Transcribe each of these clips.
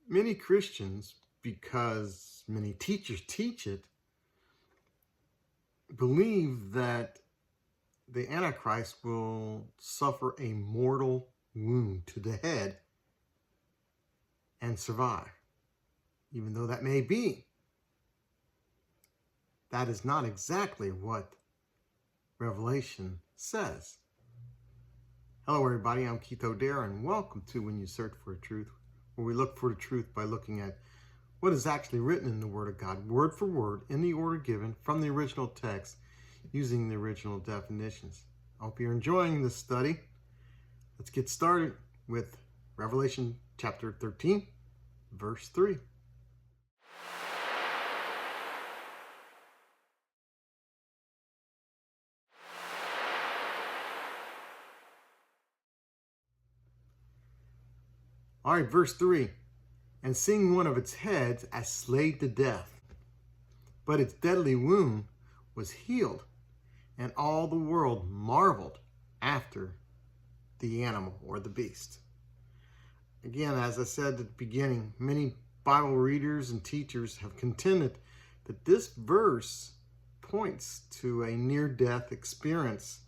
Many Christians, because many teachers teach it, believe that the Antichrist will suffer a mortal wound to the head and survive. Even though that may be, that is not exactly what Revelation says. Hello everybody, I'm Keith O'Dare, and welcome to When You Search for Truth, where we look for the truth by looking at what is actually written in the Word of God, word for word, in the order given from the original text, using the original definitions. I hope you're enjoying this study. Let's get started with Revelation chapter 13, verse 3. All right, verse 3. And seeing one of its heads as slayed to death, but its deadly wound was healed, and all the world marveled after the animal or the beast. Again, as I said at the beginning, many Bible readers and teachers have contended that this verse points to a near-death experience,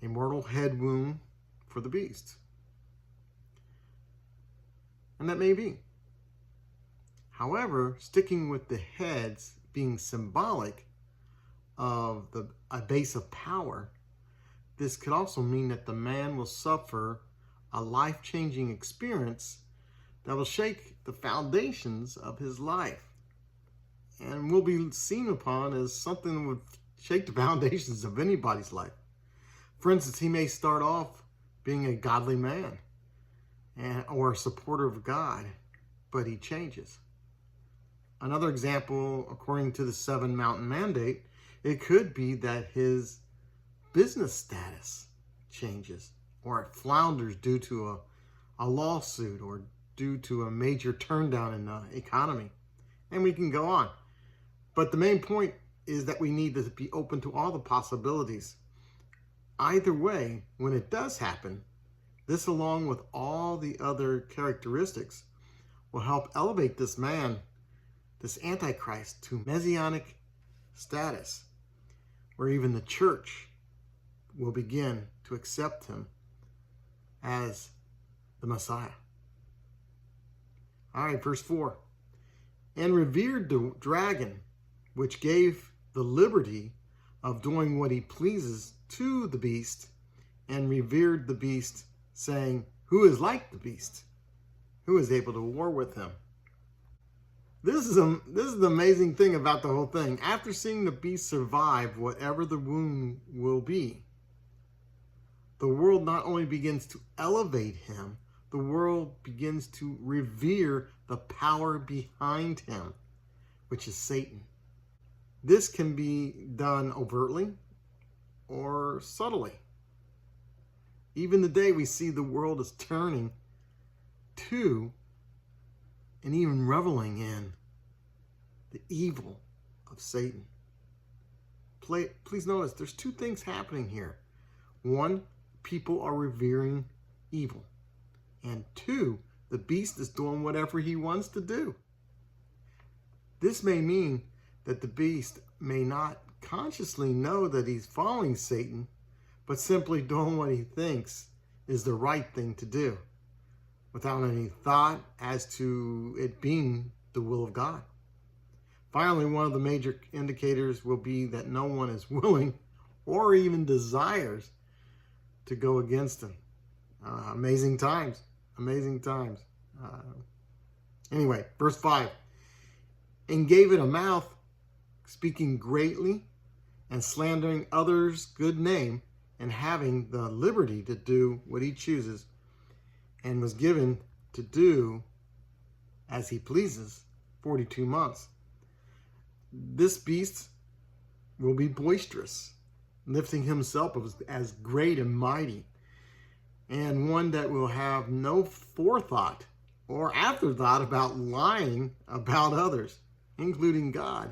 a mortal head wound for the beast. And that may be. However, sticking with the heads being symbolic of a base of power, this could also mean that the man will suffer a life-changing experience that will shake the foundations of his life and will be seen upon as something that would shake the foundations of anybody's life. For instance, he may start off being a godly man or a supporter of God, but he changes. Another example, according to the Seven Mountain Mandate, it could be that his business status changes or it flounders due to a lawsuit or due to a major turndown in the economy. And we can go on. But the main point is that we need to be open to all the possibilities. Either way, when it does happen, this along with all the other characteristics will help elevate this man, this Antichrist, to messianic status, where even the church will begin to accept him as the Messiah. All right, verse 4. And revered the dragon, which gave the liberty of doing what he pleases to the beast, and revered the beast, saying, who is like the beast? Who is able to war with him? This is the amazing thing about the whole thing. After seeing the beast survive whatever the wound will be, the world not only begins to elevate him, the world begins to revere the power behind him, which is Satan. This can be done overtly or subtly. Even today we see the world is turning to and even reveling in the evil of Satan. Please notice there's two things happening here. One, people are revering evil. And two, the beast is doing whatever he wants to do. This may mean that the beast may not consciously know that he's following Satan, but simply doing what he thinks is the right thing to do, without any thought as to it being the will of God. Finally, one of the major indicators will be that no one is willing or even desires to go against him. Amazing times. Amazing times. Anyway, verse 5. And gave it a mouth, speaking greatly and slandering others' good name, and having the liberty to do what he chooses, and was given to do as he pleases 42 months. This beast will be boisterous, lifting himself as great and mighty, and one that will have no forethought or afterthought about lying about others, including God.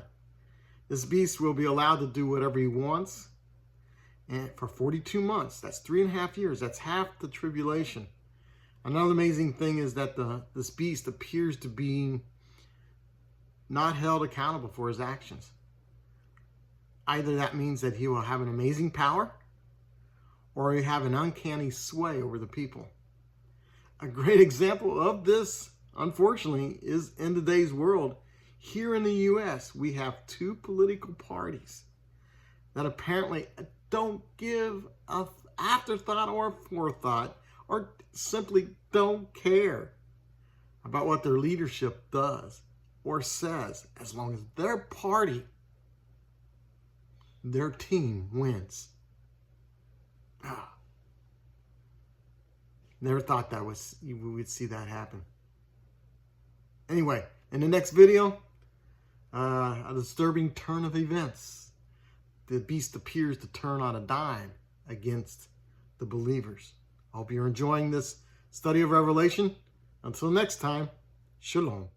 This beast will be allowed to do whatever he wants, and for 42 months, that's 3.5 years, that's half the tribulation. Another amazing thing is that this beast appears to be not held accountable for his actions. Either that means that he will have an amazing power, or he have an uncanny sway over the people. A great example of this, unfortunately, is in today's world. Here in the U.S., we have two political parties that apparently don't give an afterthought or a forethought, or simply don't care about what their leadership does or says, as long as their party, their team wins. Never thought that we would see that happen. Anyway, in the next video, a disturbing turn of events. The beast appears to turn on a dime against the believers. I hope you're enjoying this study of Revelation. Until next time, shalom.